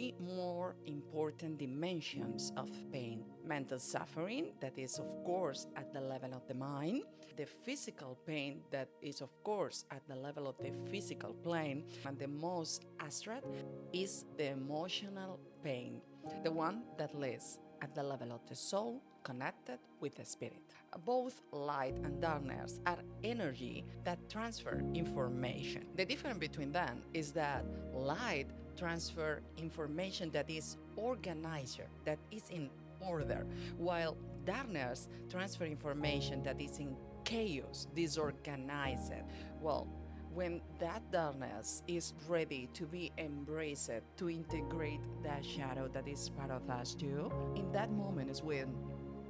three more important dimensions of pain: mental suffering, that is, of course, at the level of the mind; the physical pain, that is, of course, at the level of the physical plane; and the most abstract is the emotional pain, the one that lives at the level of the soul, connected with the spirit. Both light and darkness are energy that transfer information. The difference between them is that light transfer information that is organized, that is in order, while darkness transfer information that is in chaos, disorganized. Well, when that darkness is ready to be embraced, to integrate that shadow that is part of us too, in that moment is when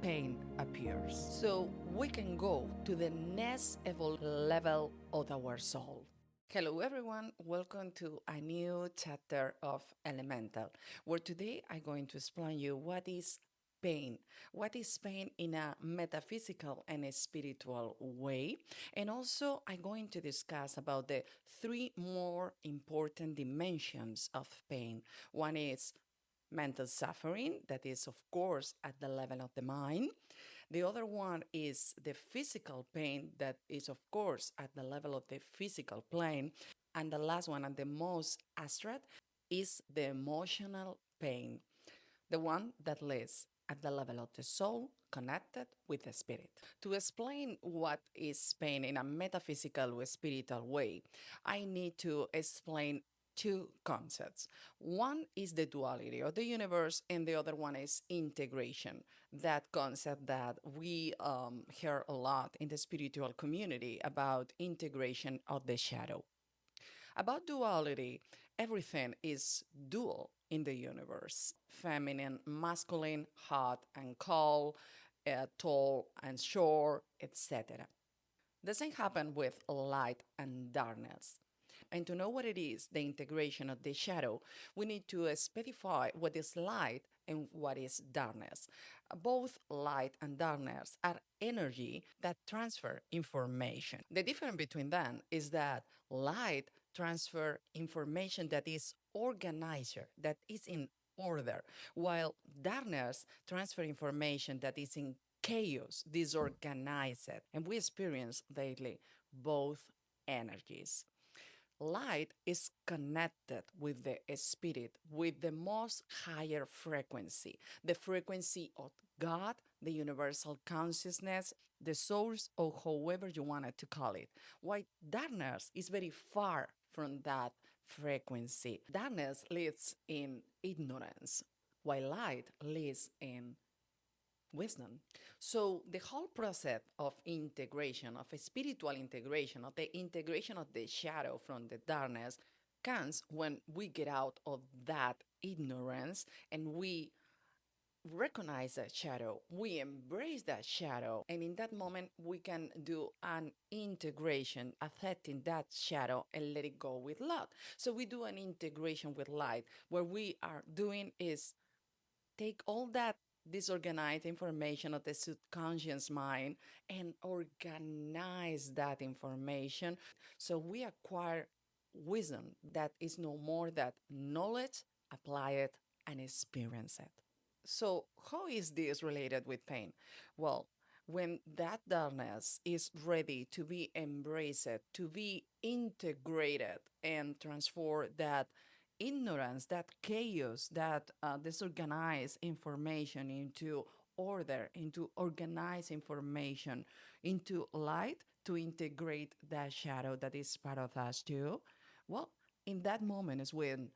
pain appears. So we can go to the next level of our soul. Hello everyone, welcome to a new chapter of Elemental, where today I'm going to explain you what is pain. What is pain in a metaphysical and a spiritual way? And also I'm going to discuss about the three more important dimensions of pain. One is mental suffering, that is, of course, at the level of the mind. The other one is the physical pain, that is, of course, at the level of the physical plane. And the last one, and the most abstract, is the emotional pain, the one that lives at the level of the soul, connected with the spirit. To explain what is pain in a metaphysical or spiritual way, I need to explain two concepts. One is the duality of the universe, and the other one is integration. That concept that we hear a lot in the spiritual community about integration of the shadow. About duality, everything is dual in the universe: feminine, masculine, hot and cold, tall and short, etc. The same happens with light and darkness. And to know what it is, the integration of the shadow, we need to specify what is light and what is darkness. Both light and darkness are energy that transfer information. The difference between them is that light transfer information that is organized, that is in order, while darkness transfer information that is in chaos, disorganized. And we experience daily both energies. Light is connected with the spirit, with the most higher frequency, the frequency of God, the universal consciousness, the source, or however you wanted to call it. While darkness is very far from that frequency. Darkness lives in ignorance, while light lives in wisdom. So the whole process of integration, of a spiritual integration, of the integration of the shadow from the darkness, comes when we get out of that ignorance and we recognize that shadow, we embrace that shadow, and in that moment we can do an integration, accepting that shadow and let it go with love. So we do an integration with light. What we are doing is take all that disorganized information of the subconscious mind and organize that information so we acquire wisdom that is no more than knowledge, apply it, and experience it. So, how is this related with pain? Well, when that darkness is ready to be embraced, to be integrated and transform that ignorance, that chaos, that disorganized information into order, into organized information, into light, to integrate that shadow that is part of us too, well, in that moment is when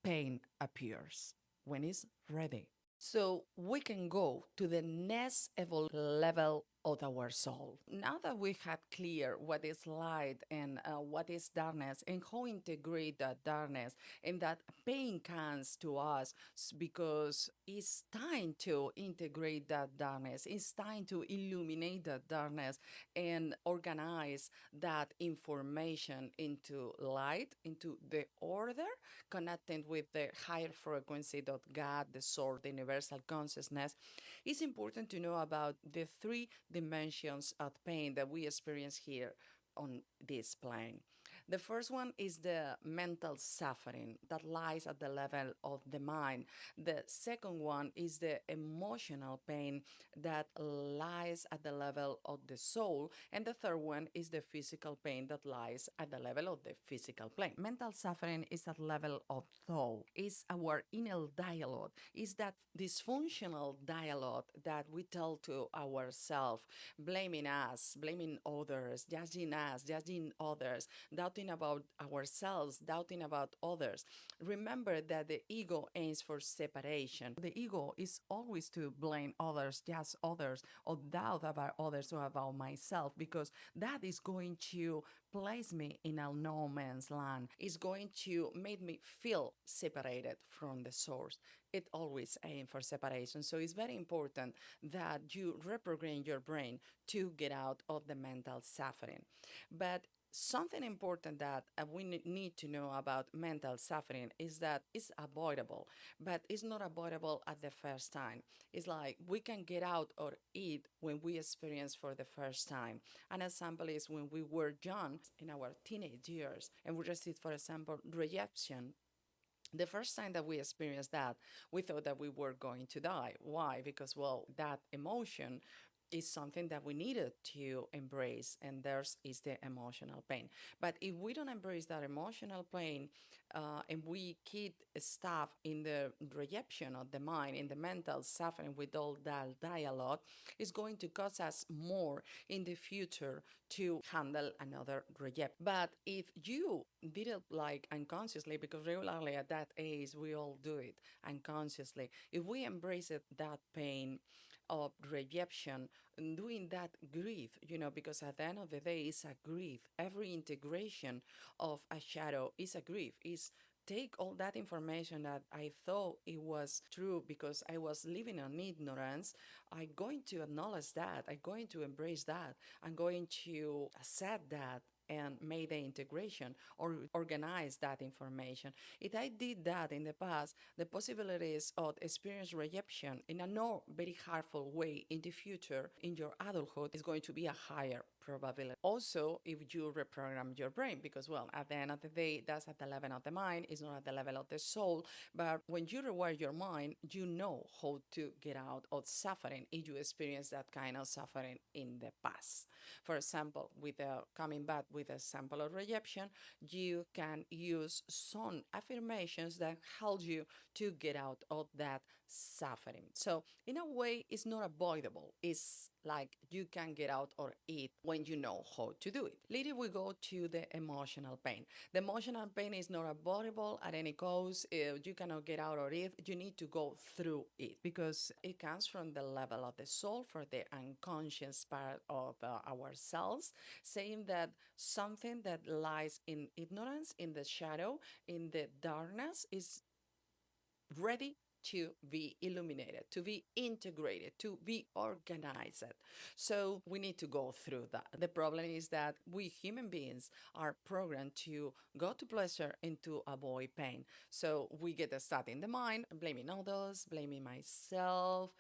pain appears, when it's ready. So we can go to the next level of our soul. Now that we have clear what is light and what is darkness and how integrate that darkness and that pain comes to us because it's time to integrate that darkness. It's time to illuminate that darkness and organize that information into light, into the order, connecting with the higher frequency of God, the soul, the universal consciousness. It's important to know about the three dimensions of pain that we experience here on this plane. The first one is the mental suffering that lies at the level of the mind. The second one is the emotional pain that lies at the level of the soul. And the third one is the physical pain that lies at the level of the physical plane. Mental suffering is at level of thought, is our inner dialogue, is that dysfunctional dialogue that we tell to ourselves, blaming us, blaming others, judging others, doubting about ourselves, doubting about others. Remember that the ego aims for separation. The ego is always to blame others, just others, or doubt about others or about myself, because that is going to place me in a no man's land. It's going to make me feel separated from the source. It always aims for separation. So it's very important that you reprogram your brain to get out of the mental suffering. But something important that we need to know about mental suffering is that it's avoidable, but it's not avoidable at the first time. It's like we can get out or eat when we experience for the first time. An example is when we were young in our teenage years and we received, for example, rejection. The first time that we experienced that, we thought that we were going to die. Why? Because, well, that emotion is something that we needed to embrace, and there's is the emotional pain. But if we don't embrace that emotional pain, and we keep stuff in the rejection of the mind, in the mental suffering with all that dialogue, it's going to cause us more in the future to handle another reject. But if you did it like unconsciously, because regularly at that age we all do it unconsciously, if we embrace it, that pain of rejection, doing that grief, because at the end of the day, it's a grief. Every integration of a shadow is a grief. Is take all that information that I thought it was true because I was living in ignorance. I'm going to acknowledge that. I'm going to embrace that. I'm going to accept that and make the integration or organize that information. If I did that in the past, the possibilities of experience rejection in a not very harmful way in the future, in your adulthood, is going to be a higher probability. Also, if you reprogram your brain, because, well, at the end of the day, that's at the level of the mind, it's not at the level of the soul. But when you rewire your mind, you know how to get out of suffering if you experience that kind of suffering in the past. For example, with coming back with a sample of rejection, you can use some affirmations that help you to get out of that suffering. So in a way, it's not avoidable. It's like you can get out or eat when you know how to do it. Later, we go to the emotional pain. The emotional pain is not avoidable at any cost. If you cannot get out of it, you need to go through it because it comes from the level of the soul, for the unconscious part of ourselves, saying that something that lies in ignorance, in the shadow, in the darkness, is ready to be illuminated, to be integrated, to be organized. So we need to go through that. The problem is that we human beings are programmed to go to pleasure and to avoid pain. So we get stuck in the mind, blaming others, blaming myself,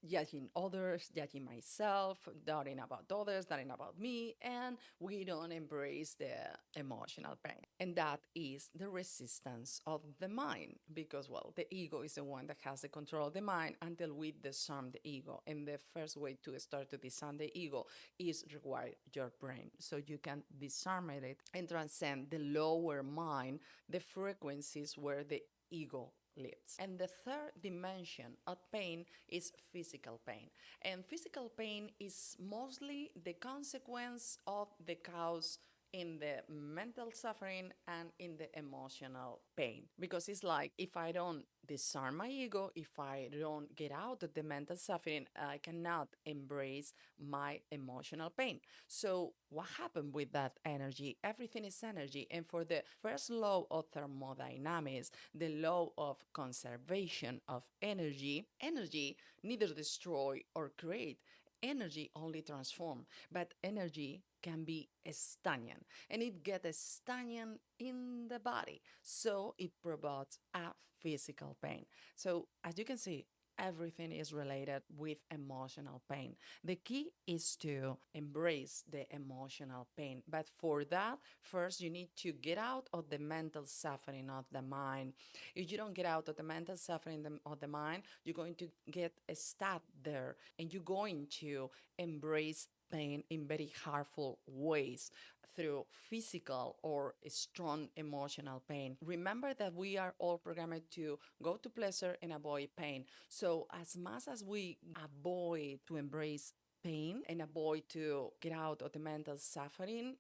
judging others, judging myself, doubting about others, doubting about me, and we don't embrace the emotional pain. And that is the resistance of the mind because, well, the ego is the one that has the control of the mind until we disarm the ego. And the first way to start to disarm the ego is rewire your brain so you can disarm it and transcend the lower mind, the frequencies where the ego lives. And the third dimension of pain is physical pain. And physical pain is mostly the consequence of the cause in the mental suffering and in the emotional pain. Because it's like if I don't disarm my ego, if I don't get out of the mental suffering, I cannot embrace my emotional pain. So, what happened with that energy? Everything is energy. And for the first law of thermodynamics, the law of conservation of energy, energy neither destroy or create. Energy only transform, but energy can be stagnant and it gets stagnant in the body. So it provides a physical pain. So as you can see, everything is related with emotional pain. The key is to embrace the emotional pain. But for that, first you need to get out of the mental suffering of the mind. If you don't get out of the mental suffering of the mind, you're going to get stuck there and you're going to embrace pain in very harmful ways through physical or strong emotional pain. Remember that we are all programmed to go to pleasure and avoid pain. So as much as we avoid to embrace pain and avoid to get out of the mental suffering,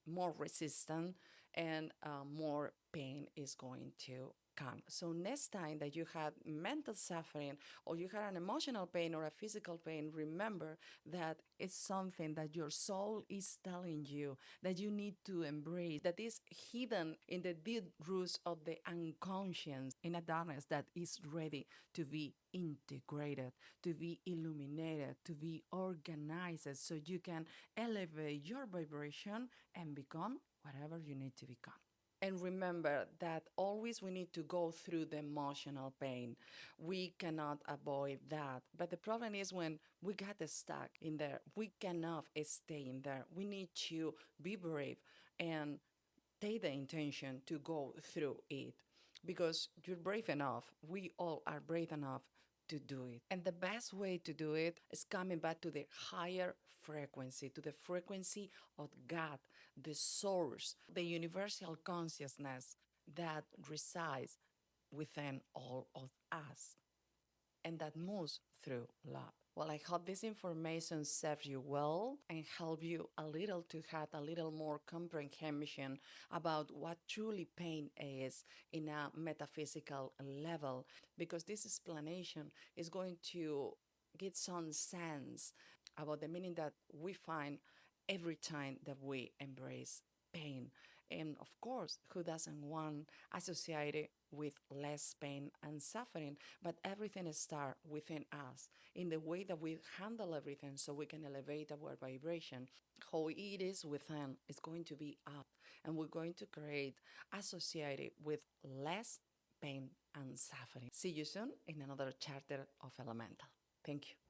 more resistant and more pain is going to come. So next time that you had mental suffering or you had an emotional pain or a physical pain, remember that it's something that your soul is telling you that you need to embrace, that is hidden in the deep roots of the unconscious, in a darkness that is ready to be integrated, to be illuminated, to be organized so you can elevate your vibration and become whatever you need to become. And remember that always we need to go through the emotional pain. We cannot avoid that. But the problem is when we get stuck in there, we cannot stay in there. We need to be brave and take the intention to go through it because you're brave enough. We all are brave enough to do it. And the best way to do it is coming back to the higher frequency, to the frequency of God, the source, the universal consciousness that resides within all of us and that moves through love. Well, I hope this information serves you well and help you a little to have a little more comprehension about what truly pain is in a metaphysical level, because this explanation is going to get some sense about the meaning that we find every time that we embrace pain. And of course, who doesn't want associated with less pain and suffering? But everything starts within us in the way that we handle everything so we can elevate our vibration. How it is within is going to be up, and we're going to create associated with less pain and suffering. See you soon in another chapter of Elemental. Thank you.